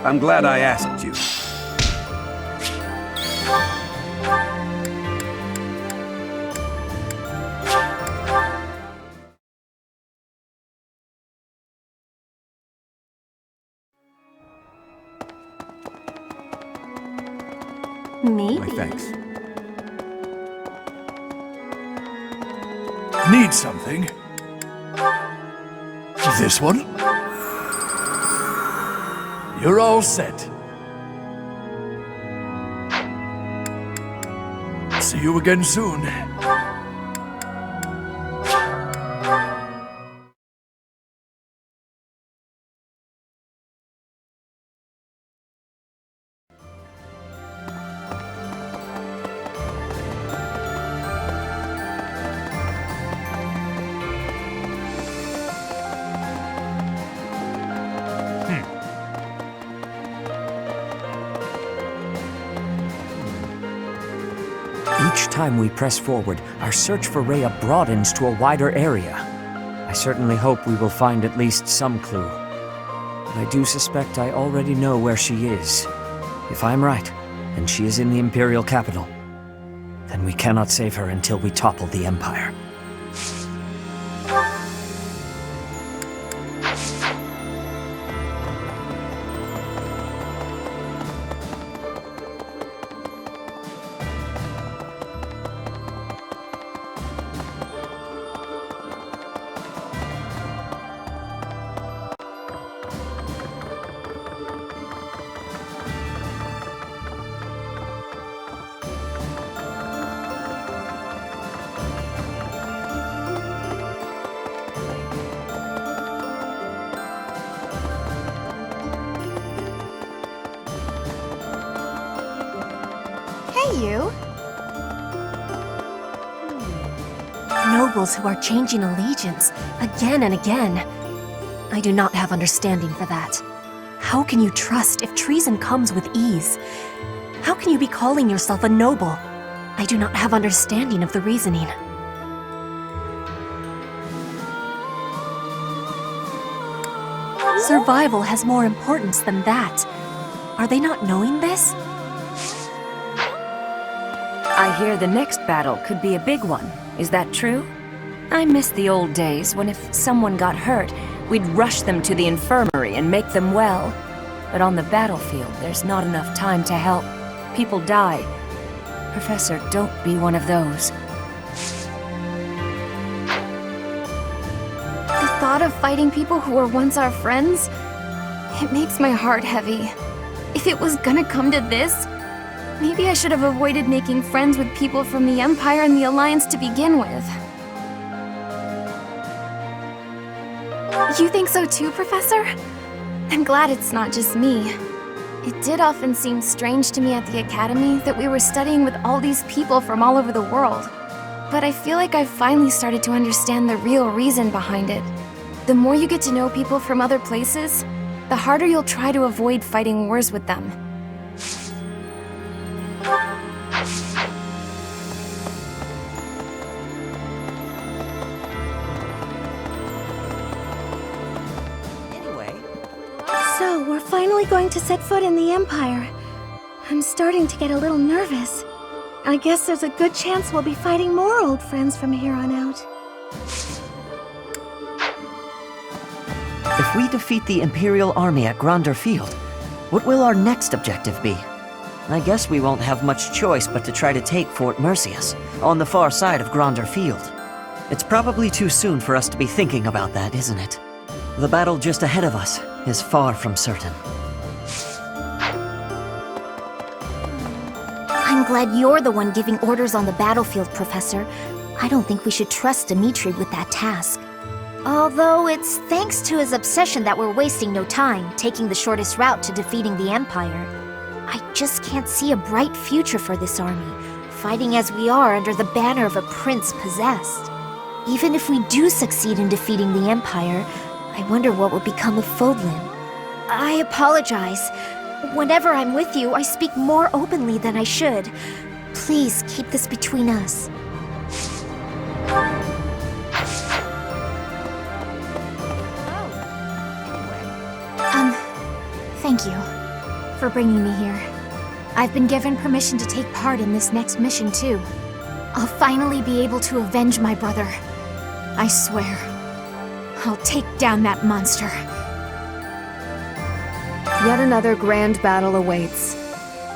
I'm glad I asked you. Maybe. My thanks. Need something? This one? You're all set. See you again soon. Each time we press forward, our search for Rhea broadens to a wider area. I certainly hope we will find at least some clue. But I do suspect I already know where she is. If I'm right, and she is in the Imperial capital, then we cannot save her until we topple the Empire. You? Nobles who are changing allegiance again and again. I do not have understanding for that. How can you trust if treason comes with ease? How can you be calling yourself a noble? I do not have understanding of the reasoning. Survival has more importance than that. Are they not knowing this? I hear the next battle could be a big one. Is that true? I miss the old days when if someone got hurt, we'd rush them to the infirmary and make them well. But on the battlefield, there's not enough time to help. People die. Professor, don't be one of those. The thought of fighting people who were once our friends, it makes my heart heavy. If it was gonna come to this, maybe I should have avoided making friends with people from the Empire and the Alliance to begin with. You think so too, Professor? I'm glad it's not just me. It did often seem strange to me at the Academy that we were studying with all these people from all over the world. But I feel like I've finally started to understand the real reason behind it. The more you get to know people from other places, the harder you'll try to avoid fighting wars with them. So, we're finally going to set foot in the Empire. I'm starting to get a little nervous. I guess there's a good chance we'll be fighting more old friends from here on out. If we defeat the Imperial army at Gronder Field, what will our next objective be? I guess we won't have much choice but to try to take Fort Mercius, on the far side of Gronder Field. It's probably too soon for us to be thinking about that, isn't it? The battle just ahead of us is far from certain. I'm glad you're the one giving orders on the battlefield, Professor. I don't think we should trust Dimitri with that task. Although it's thanks to his obsession that we're wasting no time, taking the shortest route to defeating the Empire. I just can't see a bright future for this army, fighting as we are under the banner of a prince possessed. Even if we do succeed in defeating the Empire, I wonder what would become of Fodlan. I apologize. Whenever I'm with you, I speak more openly than I should. Please keep this between us. Thank you. for bringing me here. I've been given permission to take part in this next mission, too. I'll finally be able to avenge my brother. I swear, I'll take down that monster. Yet another grand battle awaits.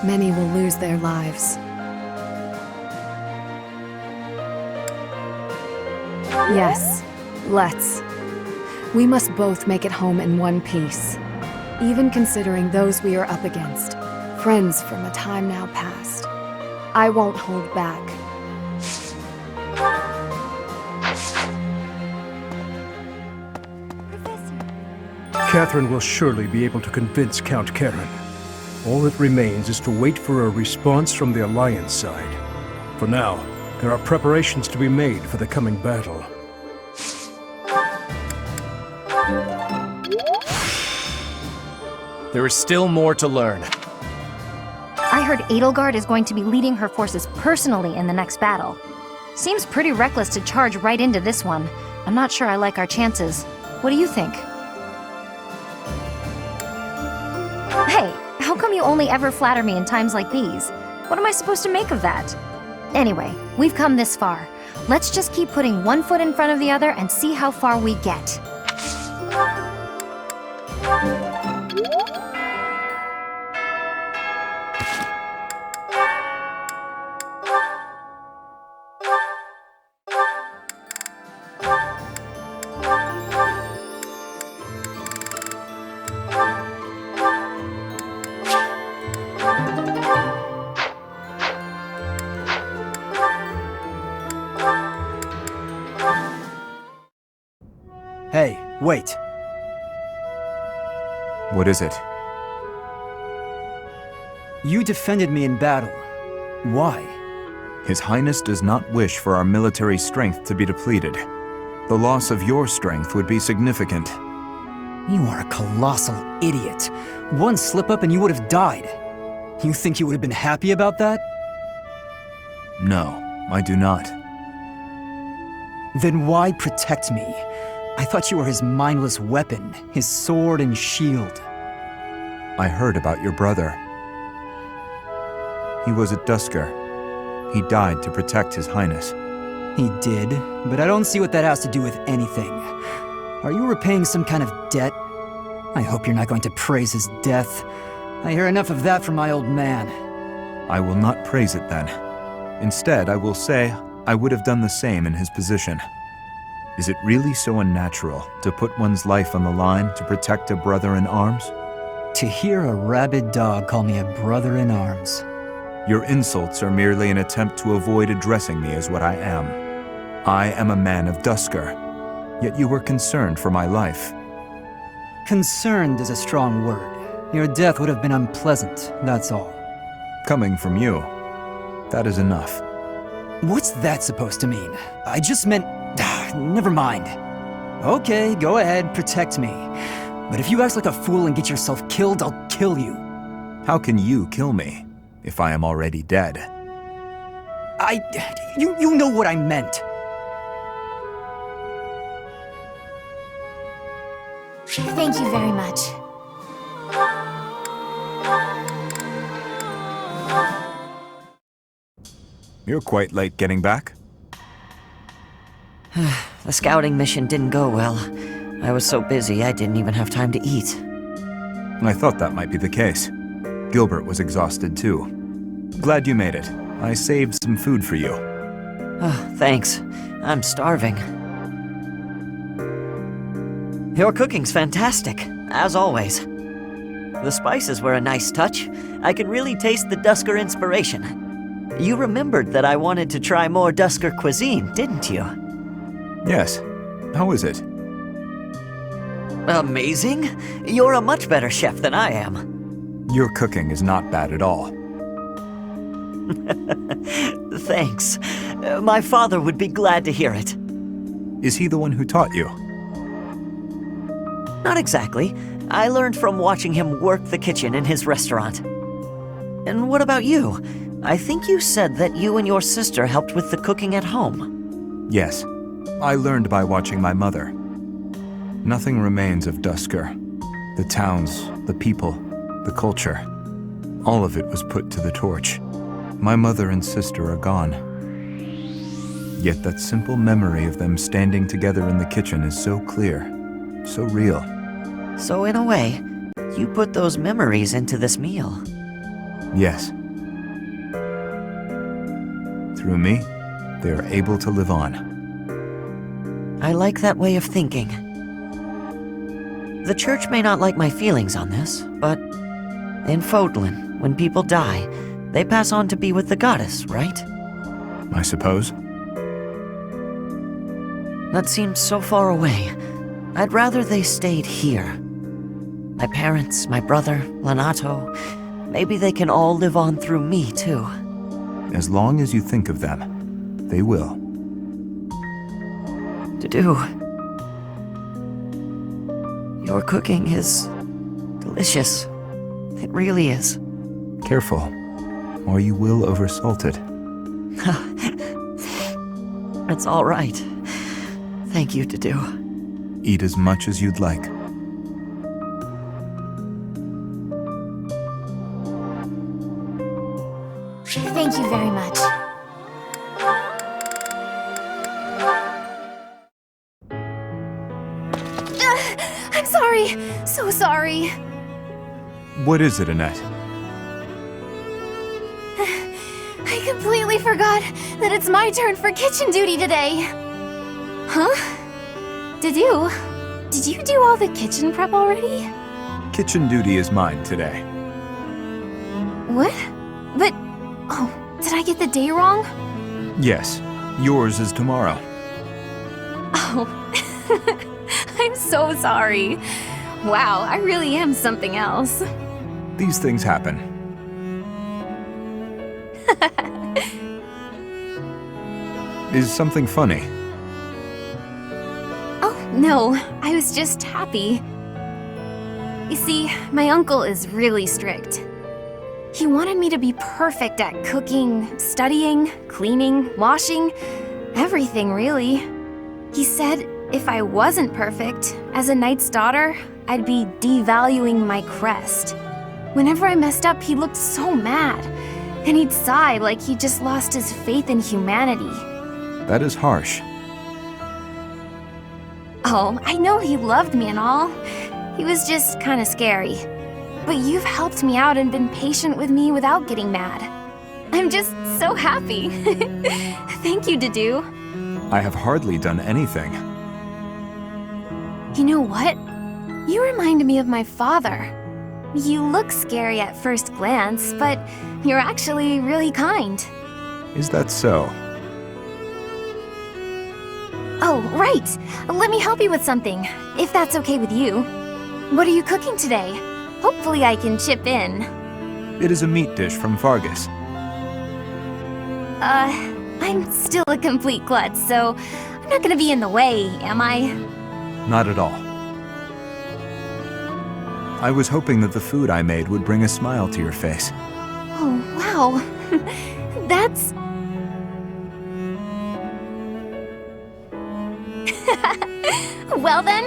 Many will lose their lives. Yes, let's. We must both make it home in one piece. Even considering those we are up against. Friends from a time now past. I won't hold back. Catherine will surely be able to convince Count Karen. All that remains is to wait for a response from the Alliance side. For now, there are preparations to be made for the coming battle. There is still more to learn. I heard Edelgard is going to be leading her forces personally in the next battle. Seems pretty reckless to charge right into this one. I'm not sure I like our chances. What do you think? Hey, how come you only ever flatter me in times like these? What am I supposed to make of that? Anyway, we've come this far. Let's just keep putting one foot in front of the other and see how far we get. Hey, wait. What is it? You defended me in battle. Why? His Highness does not wish for our military strength to be depleted. The loss of your strength would be significant. You are a colossal idiot. One slip-up and you would have died. You think you would have been happy about that? No, I do not. Then why protect me? I thought you were his mindless weapon, his sword and shield. I heard about your brother. He was at Duscur. He died to protect His Highness. He did, but I don't see what that has to do with anything. Are you repaying some kind of debt? I hope you're not going to praise his death. I hear enough of that from my old man. I will not praise it then. Instead, I will say I would have done the same in his position. Is it really so unnatural to put one's life on the line to protect a brother in arms? To hear a rabid dog call me a brother in arms. Your insults are merely an attempt to avoid addressing me as what I am. I am a man of Duscur, yet you were concerned for my life. Concerned is a strong word. Your death would have been unpleasant, that's all. Coming from you, that is enough. What's that supposed to mean? I just meant... Never mind. Okay, go ahead, protect me. But if you act like a fool and get yourself killed, I'll kill you. How can you kill me, if I am already dead? You know what I meant. Thank you very much. You're quite late getting back. The scouting mission didn't go well. I was so busy I didn't even have time to eat. I thought that might be the case. Gilbert was exhausted too. Glad you made it. I saved some food for you. Oh, thanks. I'm starving. Your cooking's fantastic, as always. The spices were a nice touch. I can really taste the Duscur inspiration. You remembered that I wanted to try more Duscur cuisine, didn't you? Yes. How is it? Amazing. You're a much better chef than I am. Your cooking is not bad at all. Thanks. My father would be glad to hear it. Is he the one who taught you? Not exactly. I learned from watching him work the kitchen in his restaurant. And what about you? I think you said that you and your sister helped with the cooking at home. Yes. I learned by watching my mother. Nothing remains of Duscur. The towns, the people, the culture. All of it was put to the torch. My mother and sister are gone. Yet that simple memory of them standing together in the kitchen is so clear, so real. So in a way, you put those memories into this meal. Yes. Through me, they are able to live on. I like that way of thinking. The church may not like my feelings on this, but in Fodlan, when people die, they pass on to be with the goddess, right? I suppose. That seems so far away. I'd rather they stayed here. My parents, my brother, Lanato, maybe they can all live on through me, too. As long as you think of them, they will. Dudu, your cooking is delicious. It really is. Careful, or you will oversalt it. It's all right. Thank you, Dudu. Eat as much as you'd like. Thank you very much. I'm sorry. So sorry. What is it, Annette? I completely forgot that it's my turn for kitchen duty today. Huh? Did you do all the kitchen prep already? Kitchen duty is mine today. What? But, oh, did I get the day wrong? Yes, yours is tomorrow. Oh, I'm so sorry. Wow, I really am something else. These things happen. Is something funny? Oh, no, I was just happy. You see, my uncle is really strict. He wanted me to be perfect at cooking, studying, cleaning, washing, everything really. He said if I wasn't perfect, as a knight's daughter, I'd be devaluing my crest. Whenever I messed up, he looked so mad, and he'd sigh like he just lost his faith in humanity. That is harsh. Oh, I know he loved me and all. He was just kind of scary. But you've helped me out and been patient with me without getting mad. I'm just so happy. Thank you, Dudu. I have hardly done anything. You know what? You remind me of my father. You look scary at first glance, but you're actually really kind. Is that so? Oh, right! Let me help you with something, if that's okay with you. What are you cooking today? Hopefully I can chip in. It is a meat dish from Vargas. I'm still a complete klutz, so I'm not gonna be in the way, am I? Not at all. I was hoping that the food I made would bring a smile to your face. Oh, wow. That's... Well then,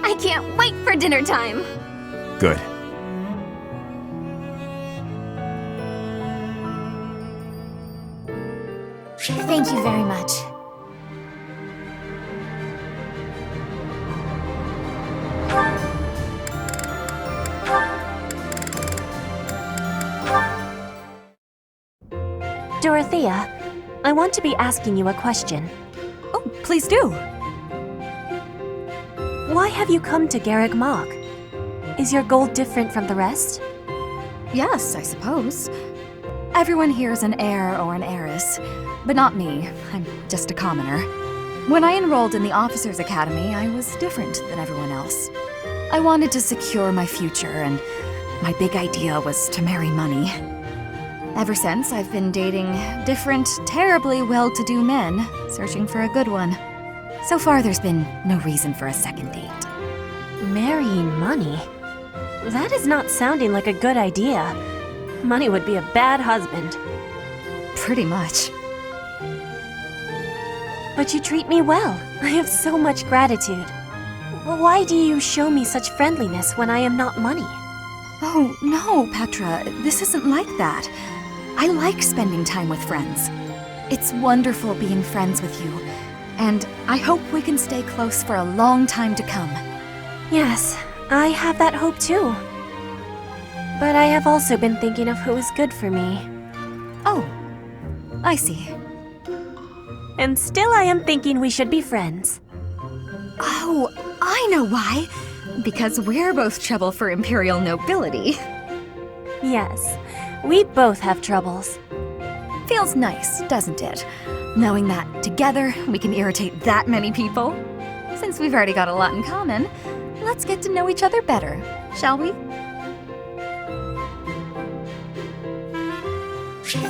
I can't wait for dinner time. Good. Thank you very much. Dorothea, I want to be asking you a question. Oh, please do. Why have you come to Garreg Mach? Is your goal different from the rest? Yes, I suppose. Everyone here is an heir or an heiress, but not me. I'm just a commoner. When I enrolled in the Officers' Academy, I was different than everyone else. I wanted to secure my future, and my big idea was to marry money. Ever since, I've been dating different, terribly well-to-do men, searching for a good one. So far, there's been no reason for a second date. Marrying money? That is not sounding like a good idea. Money would be a bad husband. Pretty much. But you treat me well. I have so much gratitude. Why do you show me such friendliness when I am not money? Oh, no, Petra. This isn't like that. I like spending time with friends. It's wonderful being friends with you. And I hope we can stay close for a long time to come. Yes, I have that hope too. But I have also been thinking of who is good for me. Oh, I see. And still I am thinking we should be friends. Oh, I know why. Because we're both trouble for Imperial nobility. Yes, we both have troubles. Feels nice, doesn't it? Knowing that together we can irritate that many people. Since we've already got a lot in common, let's get to know each other better, shall we?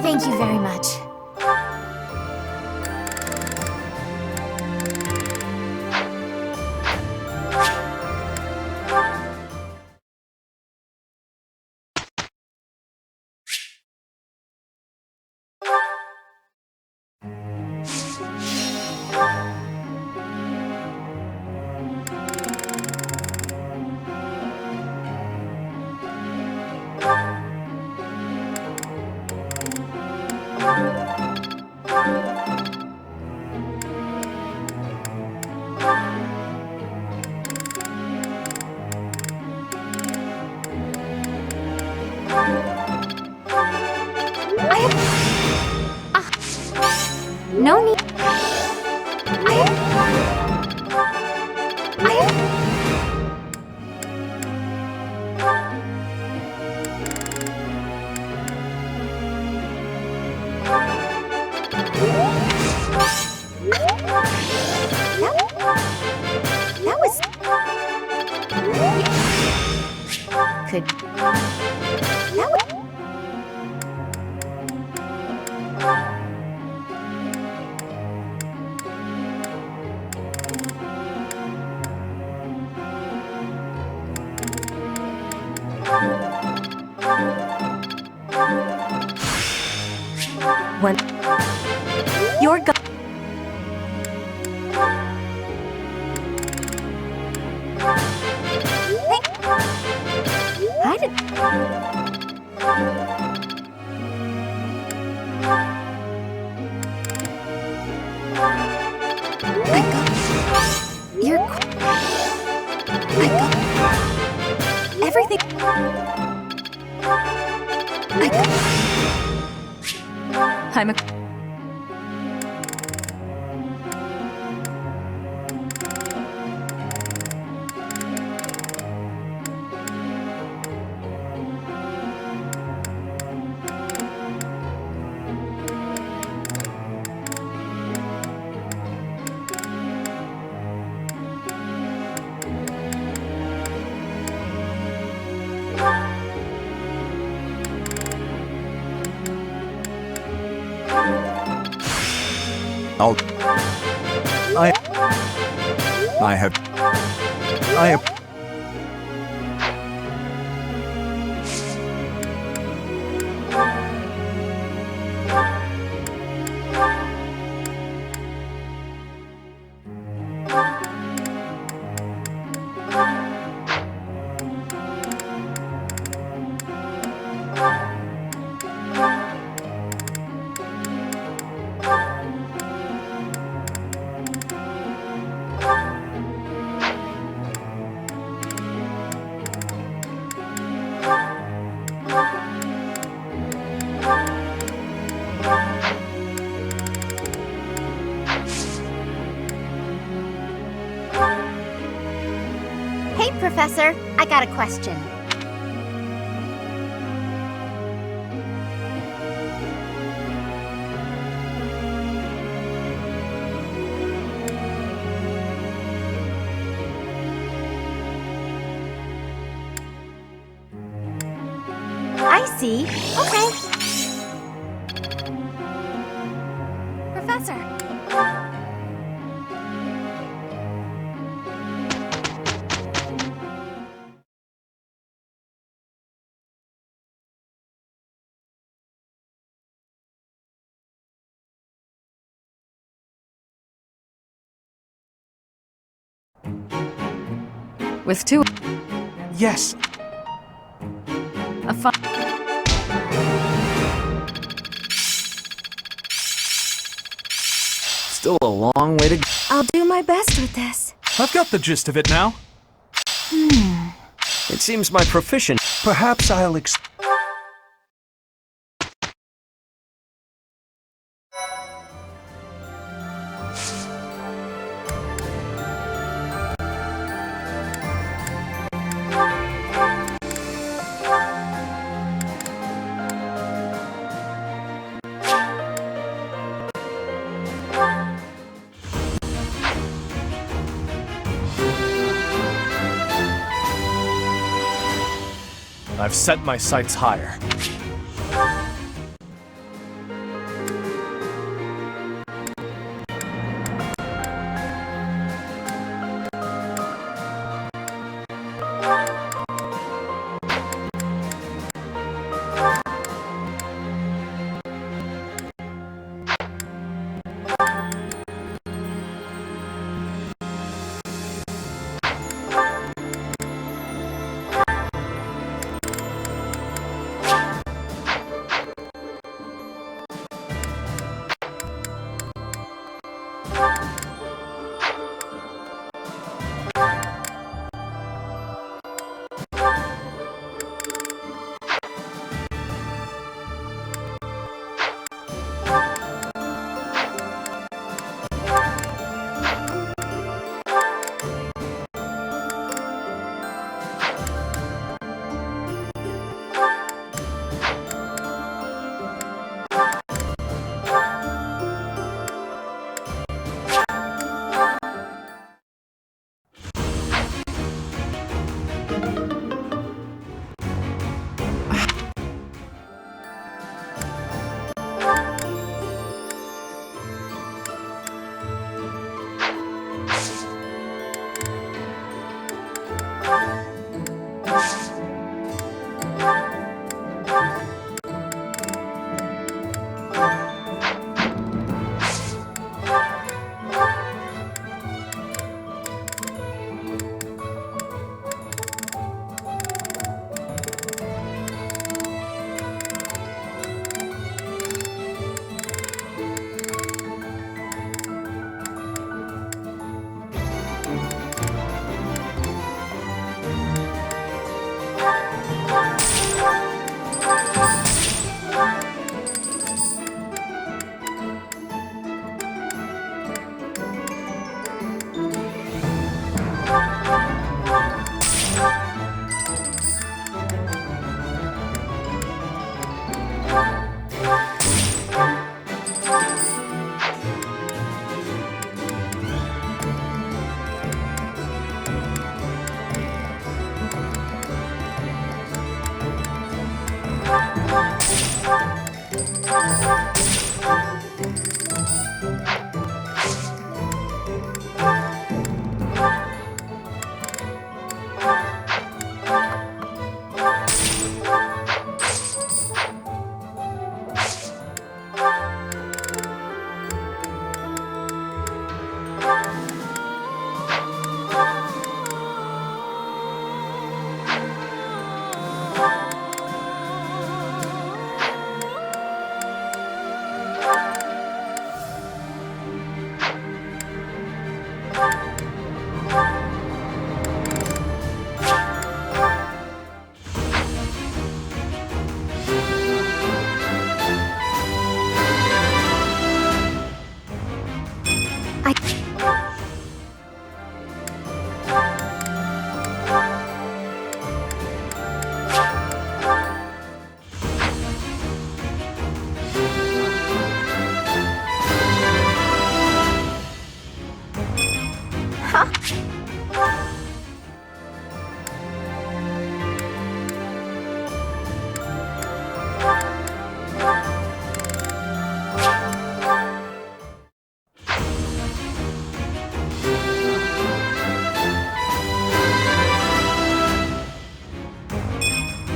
Thank you very much. No need. That was... Could... That was... When you're go- I did... I got... You're... I got... Everything... I got... I'm a... I have... Hey, Professor, I got a question. I see. Okay. Professor. With two... Yes. Still a long way to go. I'll do my best with this. I've got the gist of it now. It seems my proficient. Perhaps I'll I've set my sights higher.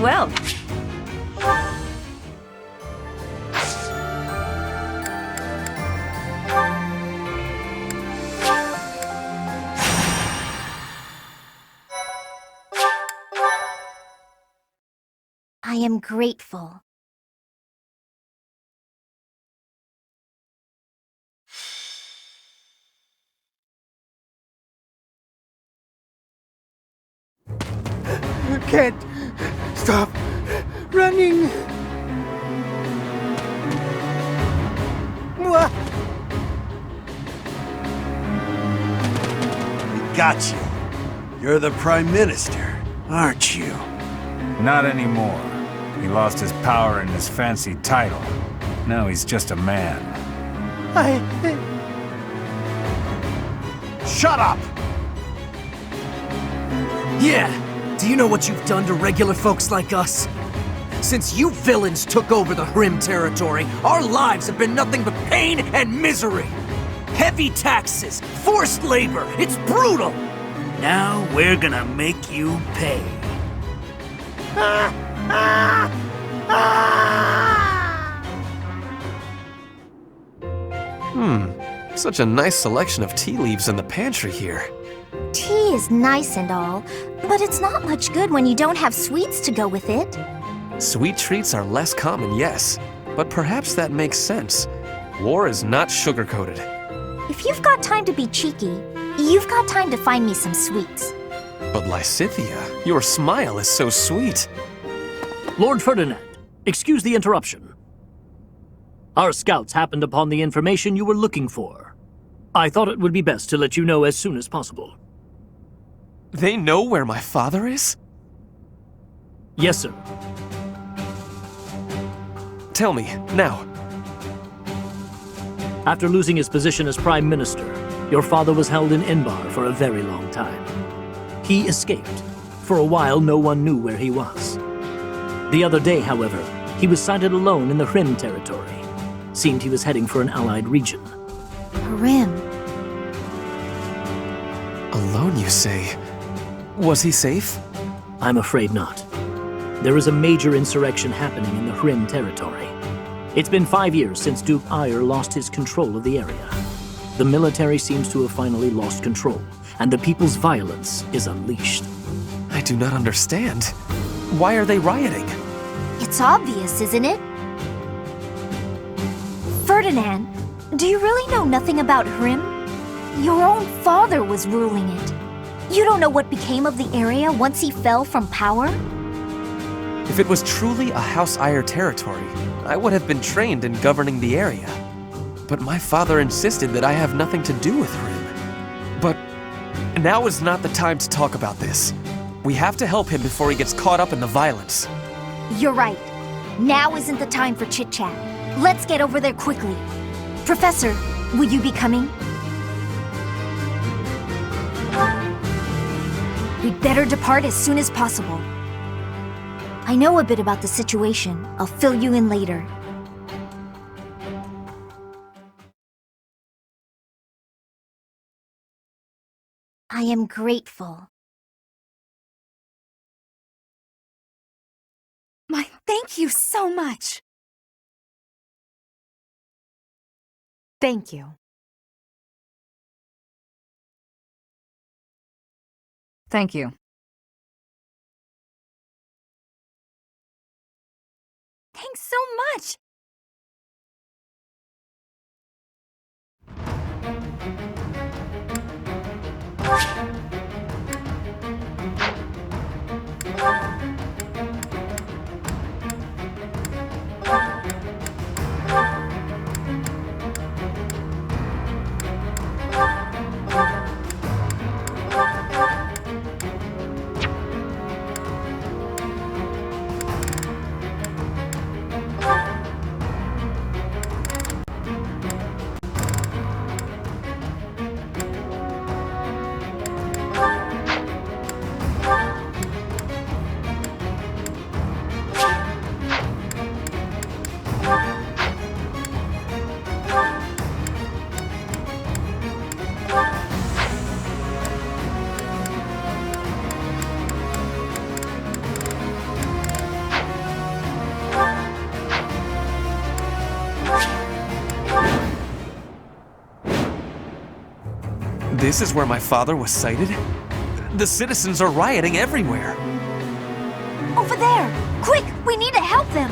Well, I am grateful. can't stop running. Mwah. We got you. You're the Prime Minister, aren't you? Not anymore. He lost his power and his fancy title. Now he's just a man. Shut up! Yeah! Do you know what you've done to regular folks like us? Since you villains took over the Hrim territory, our lives have been nothing but pain and misery! Heavy taxes, forced labor, it's brutal! Now we're gonna make you pay. Such a nice selection of tea leaves in the pantry here. Tea is nice and all, but it's not much good when you don't have sweets to go with it. Sweet treats are less common, yes, but perhaps that makes sense. War is not sugar-coated. If you've got time to be cheeky, you've got time to find me some sweets. But Lysithea, your smile is so sweet. Lord Ferdinand, excuse the interruption. Our scouts happened upon the information you were looking for. I thought it would be best to let you know as soon as possible. They know where my father is? Yes, sir. Tell me, now. After losing his position as Prime Minister, your father was held in Enbar for a very long time. He escaped. For a while, no one knew where he was. The other day, however, he was sighted alone in the Hrim territory. Seemed he was heading for an allied region. Hrim. Alone, you say? Was he safe? I'm afraid not. There is a major insurrection happening in the Hrim territory. It's been 5 years since Duke Ire lost his control of the area. The military seems to have finally lost control, and the people's violence is unleashed. I do not understand. Why are they rioting? It's obvious, isn't it? Ferdinand, do you really know nothing about Hrim? Your own father was ruling it. You don't know what became of the area once he fell from power? If it was truly a House Ire territory, I would have been trained in governing the area. But my father insisted that I have nothing to do with Hrim. But now is not the time to talk about this. We have to help him before he gets caught up in the violence. You're right. Now isn't the time for chit-chat. Let's get over there quickly. Professor, will you be coming? We'd better depart as soon as possible. I know a bit about the situation. I'll fill you in later. I am grateful. Thank you so much. Thank you. Thank you. Thanks so much. This is where my father was sighted? The citizens are rioting everywhere. Over there! Quick! We need to help them!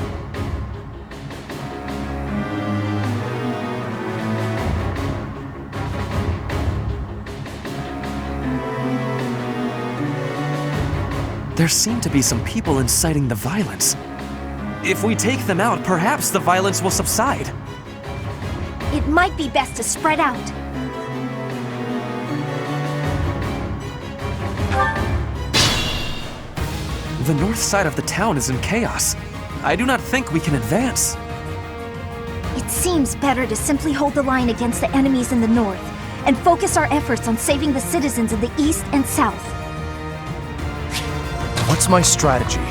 There seem to be some people inciting the violence. If we take them out, perhaps the violence will subside. It might be best to spread out. The north side of the town is in chaos. I do not think we can advance. It seems better to simply hold the line against the enemies in the north, and focus our efforts on saving the citizens in the east and south. What's my strategy?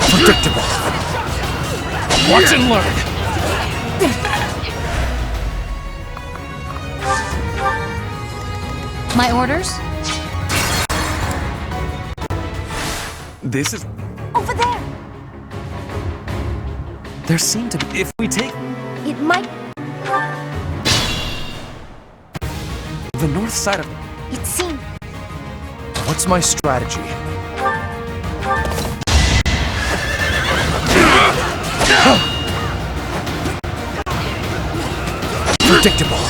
Predictable. Watch and learn. My orders? This is... Over there! There seem to be... If we take... It might... The north side of... It seems... What's my strategy? Predictable.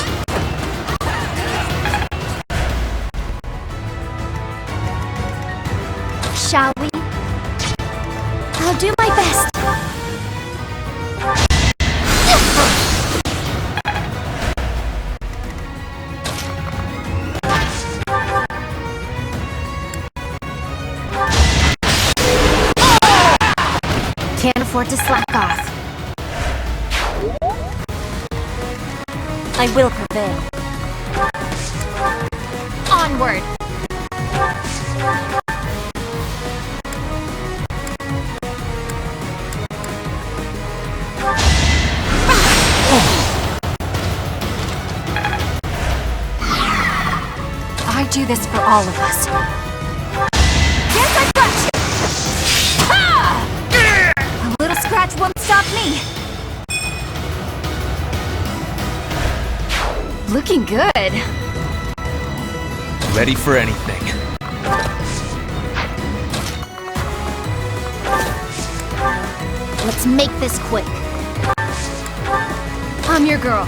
Shall we? I'll do my best. Can't afford to slack off. I will prevail. Onward! I do this for all of us. Yes, I got you! Ha! A little scratch won't stop me. Looking good. Ready for anything. Let's make this quick. I'm your girl.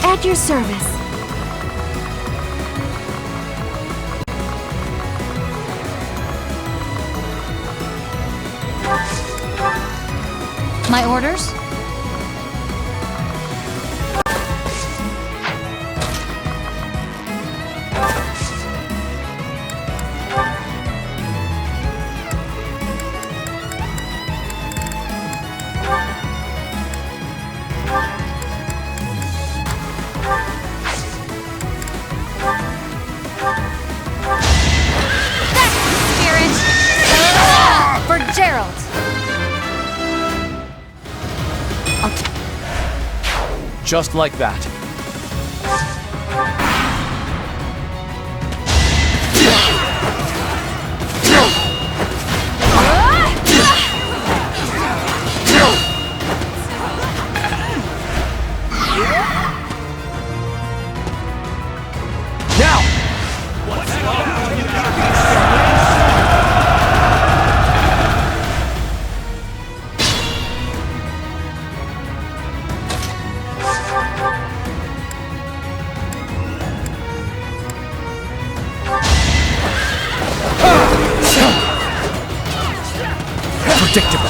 At your service. My orders? For Gerald. Just like that. Predictable.